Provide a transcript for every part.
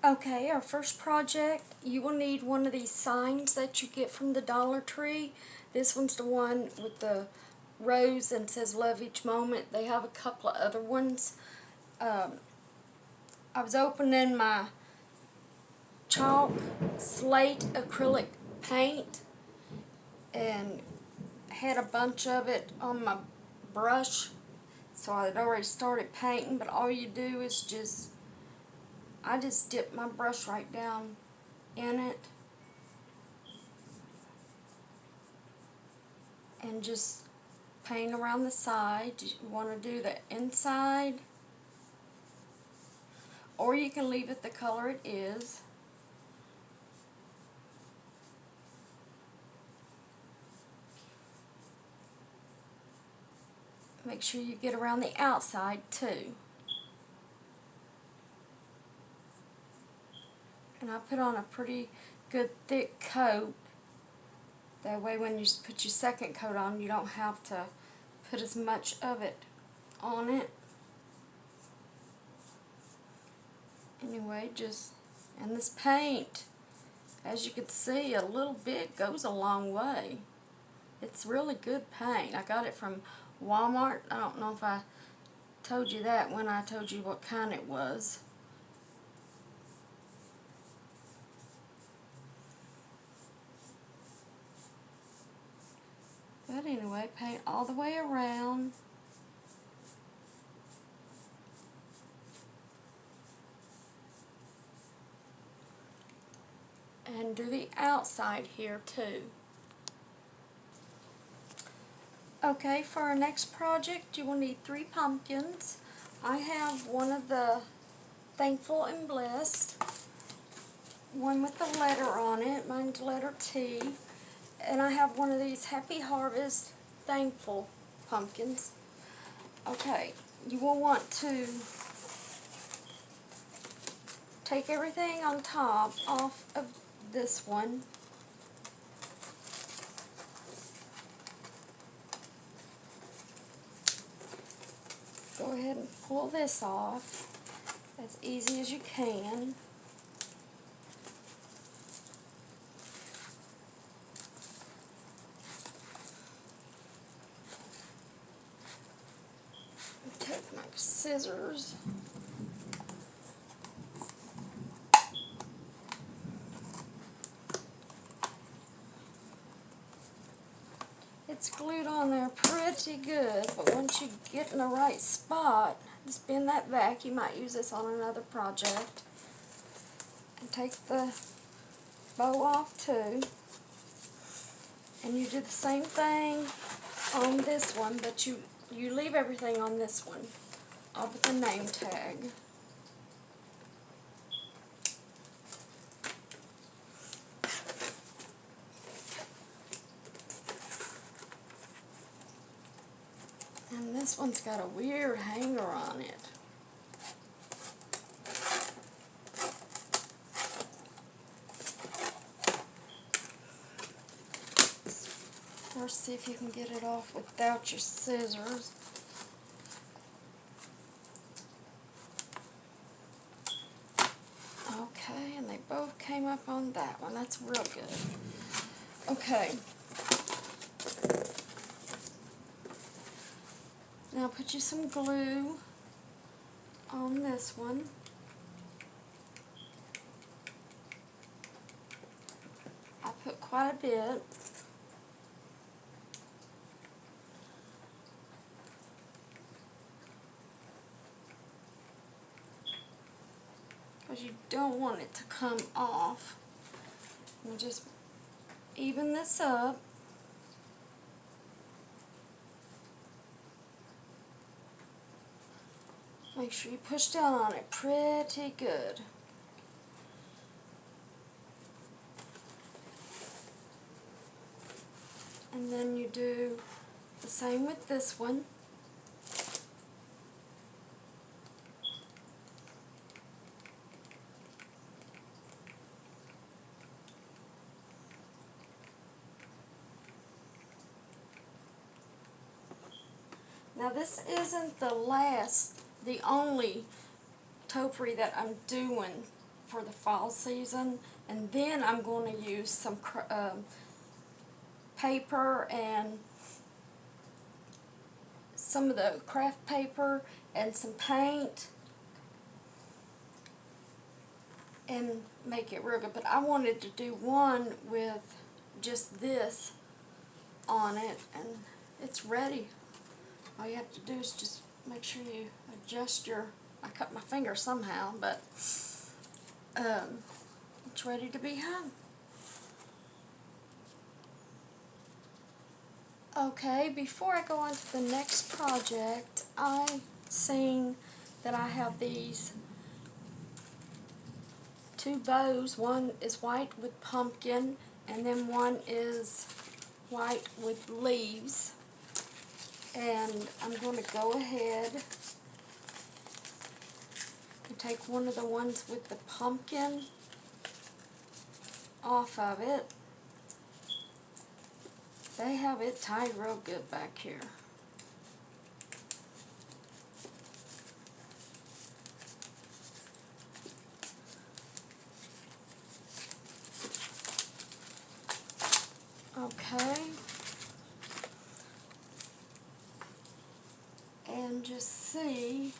Okay, our first project, you will need one of these signs that you get from the Dollar Tree. This one's the one with the rose and says love each moment. They have a couple of other ones. I was opening my chalk slate acrylic paint and had a bunch of it on my brush, so I had already started painting, but all you do is I just dip my brush right down in it and just paint around the side. You want to do the inside, or you can leave it the color it is. Make sure you get around the outside too. And I put on a pretty good thick coat. That way when you put your second coat on, you don't have to put as much of it on it. Anyway, and this paint, as you can see, a little bit goes a long way. It's really good paint. I got it from Walmart. I don't know if I told you that when I told you what kind it was. But anyway, paint all the way around. And do the outside here too. Okay, for our next project, you will need 3 pumpkins. I have one of the Thankful and Blessed, one with the letter on it, mine's letter T, and I have one of these Happy Harvest Thankful pumpkins. Okay, you will want to take everything on top off of this one. Go ahead and pull this off as easy as you can. Take my scissors. It's glued on there pretty good, but once you get in the right spot, just bend that back. You might use this on another project. And take the bow off too. And you do the same thing on this one, but you leave everything on this one, all but the name tag. And this one's got a weird hanger on it. First, see if you can get it off without your scissors. Okay, and they both came up on that one. That's real good. Okay. Now put you some glue on this one. I put quite a bit. Because you don't want it to come off. And just even this up. Make sure you push down on it pretty good. And then you do the same with this one. Now this isn't the only topiary that I'm doing for the fall season, and then I'm going to use some paper and some of the craft paper and some paint and make it real good. But I wanted to do one with just this on it, and it's ready. All you have to do is just make sure you adjust your, I cut my finger somehow, but it's ready to be hung. Okay, before I go on to the next project, I seen that I have these two bows. One is white with pumpkin, and then one is white with leaves. And I'm going to go ahead and take one of the ones with the pumpkin off of it. They have it tied real good back here. Okay. And just see,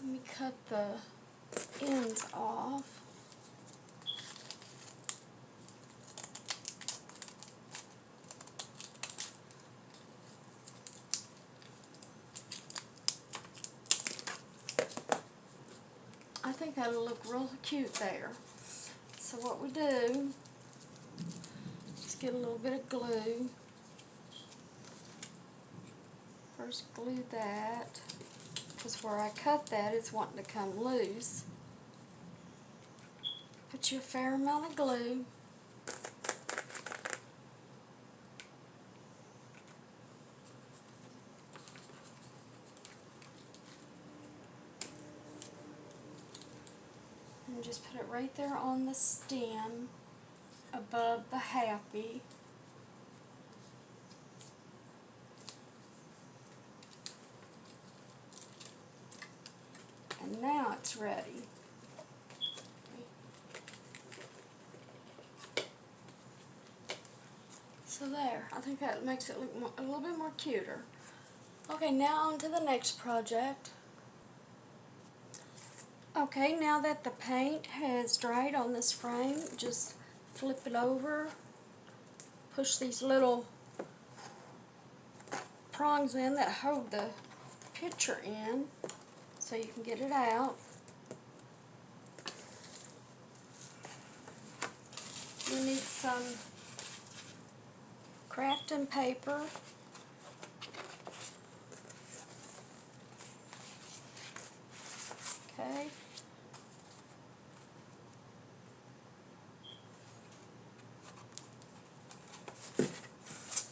let me cut the ends off. I think that'll look real cute there. So what we do, just get a little bit of glue. First glue that, because where I cut that it's wanting to come loose. Put you a fair amount of glue. And just put it right there on the stem above the happy. And now it's ready. So there, I think that makes it look a little bit more cuter. Okay, now on to the next project. Okay, now that the paint has dried on this frame, just flip it over, push these little prongs in that hold the picture in so you can get it out. You need some crafting paper. Okay.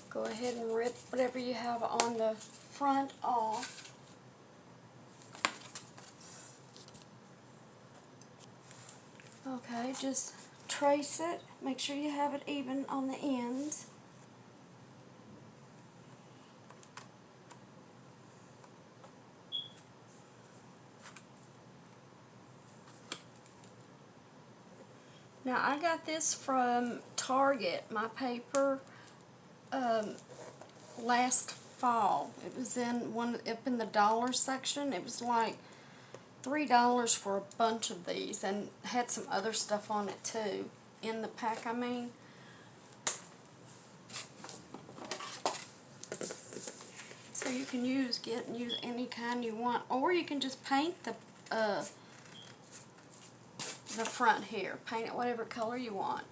Go ahead and rip whatever you have on the front off. Okay, just trace it. Make sure you have it even on the ends. Now I got this from Target, my paper, last fall. It was in up in the dollar section. It was like $3 for a bunch of these, and had some other stuff on it too, in the pack I mean. So you can use any kind you want, or you can just paint the front here. Paint it whatever color you want.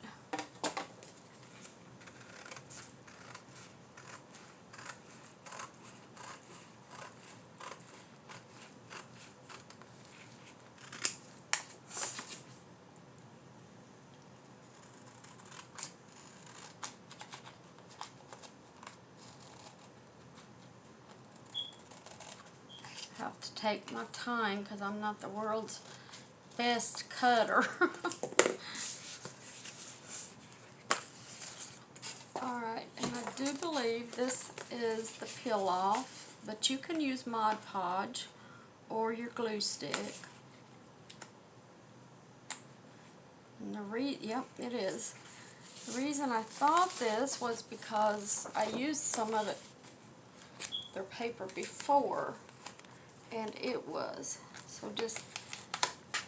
I have to take my time because I'm not the world's best cutter. Alright, and I do believe this is the peel off, but you can use Mod Podge or your glue stick. And yep, it is. The reason I thought this was because I used some of their paper before, and it was. So just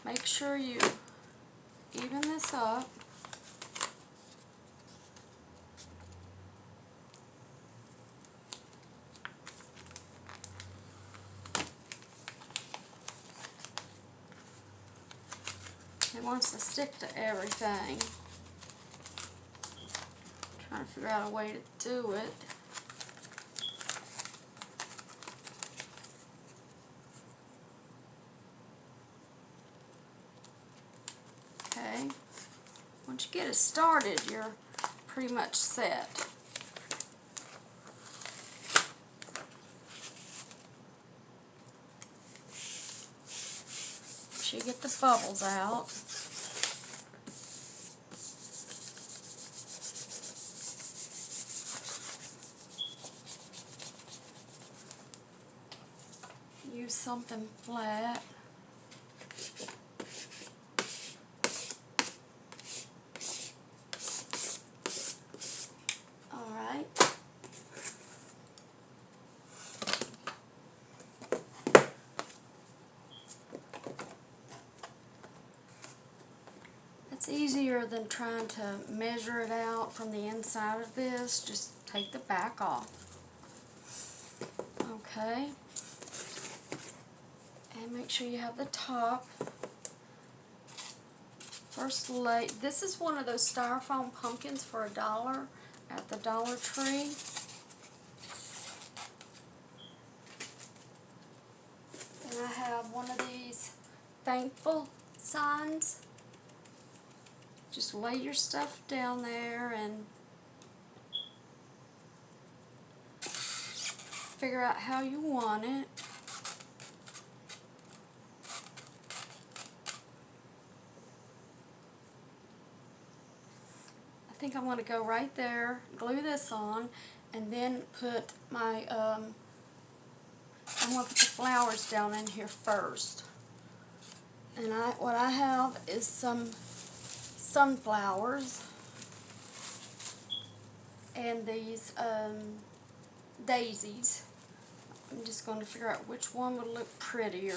make sure you even this up. It wants to stick to everything. Trying to figure out a way to do it. Okay. Once you get it started, you're pretty much set. Make sure you get the bubbles out. Use something flat. Alright. It's easier than trying to measure it out from the inside of this. Just take the back off. Okay. And make sure you have the top. First this is one of those styrofoam pumpkins for $1 at the Dollar Tree. And I have one of these thankful signs. Just lay your stuff down there and figure out how you want it. I think I'm going to go right there, glue this on, and then put my, I'm going to put the flowers down in here first. And what I have is some sunflowers and these daisies. I'm just going to figure out which one would look prettier.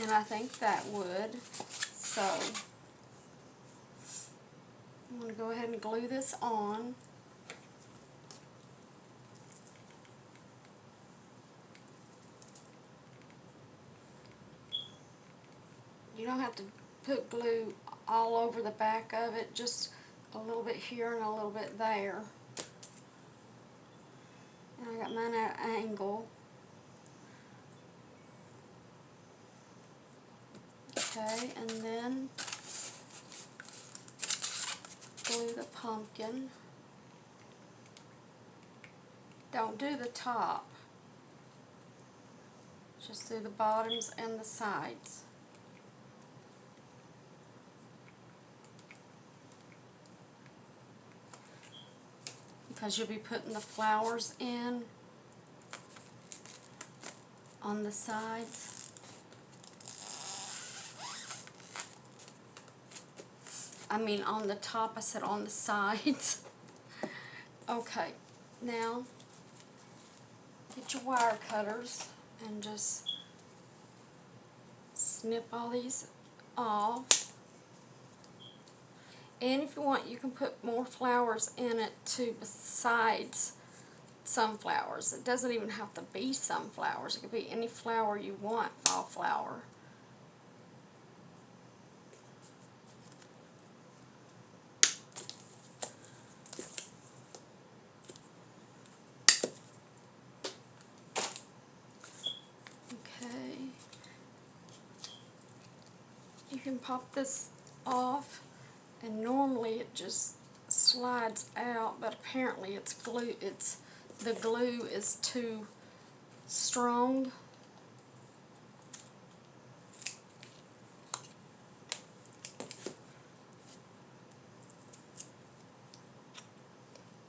And I think that would. So I'm going to go ahead and glue this on. You don't have to put glue all over the back of it, just a little bit here and a little bit there. And I got mine at an angle. Okay, and then glue the pumpkin. Don't do the top. Just do the bottoms and the sides. Because you'll be putting the flowers in on the sides. I mean on the top, I said on the sides. Okay, now get your wire cutters and just snip all these off. And if you want, you can put more flowers in it too besides sunflowers. It doesn't even have to be sunflowers. It could be any flower you want, fall flower. Okay. You can pop this off. And normally it just slides out, but apparently it's glue. The glue is too strong.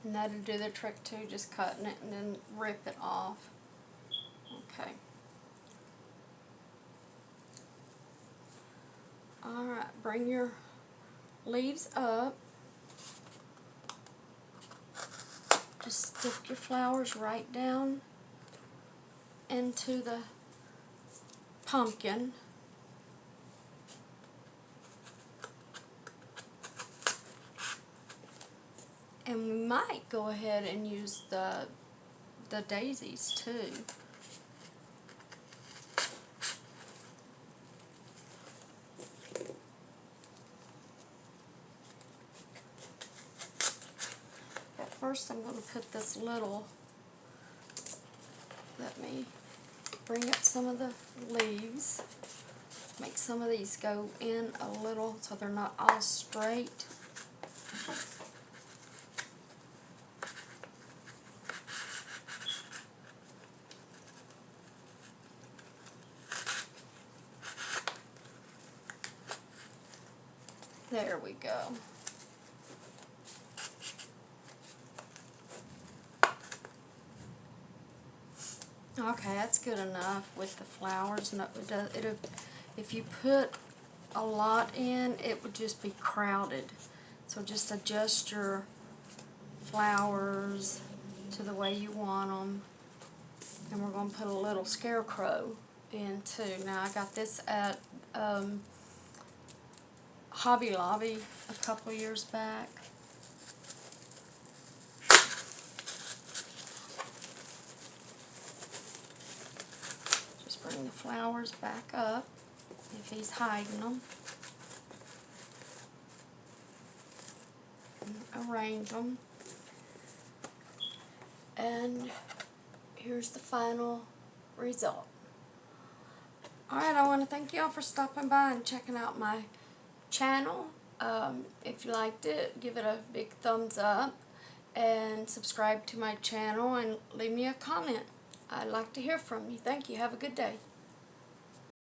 And that'll do the trick too, just cutting it and then rip it off. Okay. Alright, bring your leaves up. Just stick your flowers right down into the pumpkin. And we might go ahead and use the daisies too. But first I'm going to put this little, let me bring up some of the leaves. Make some of these go in a little so they're not all straight. There we go. Okay, that's good enough with the flowers. No, if you put a lot in, it would just be crowded. So just adjust your flowers to the way you want them. And we're going to put a little scarecrow in too. Now I got this at Hobby Lobby a couple years back. Just bring the flowers back up if he's hiding them. And arrange them. And here's the final result. Alright, I want to thank y'all for stopping by and checking out my channel. If you liked it, give it a big thumbs up and subscribe to my channel and leave me a comment. I'd like to hear from you. Thank you. Have a good day.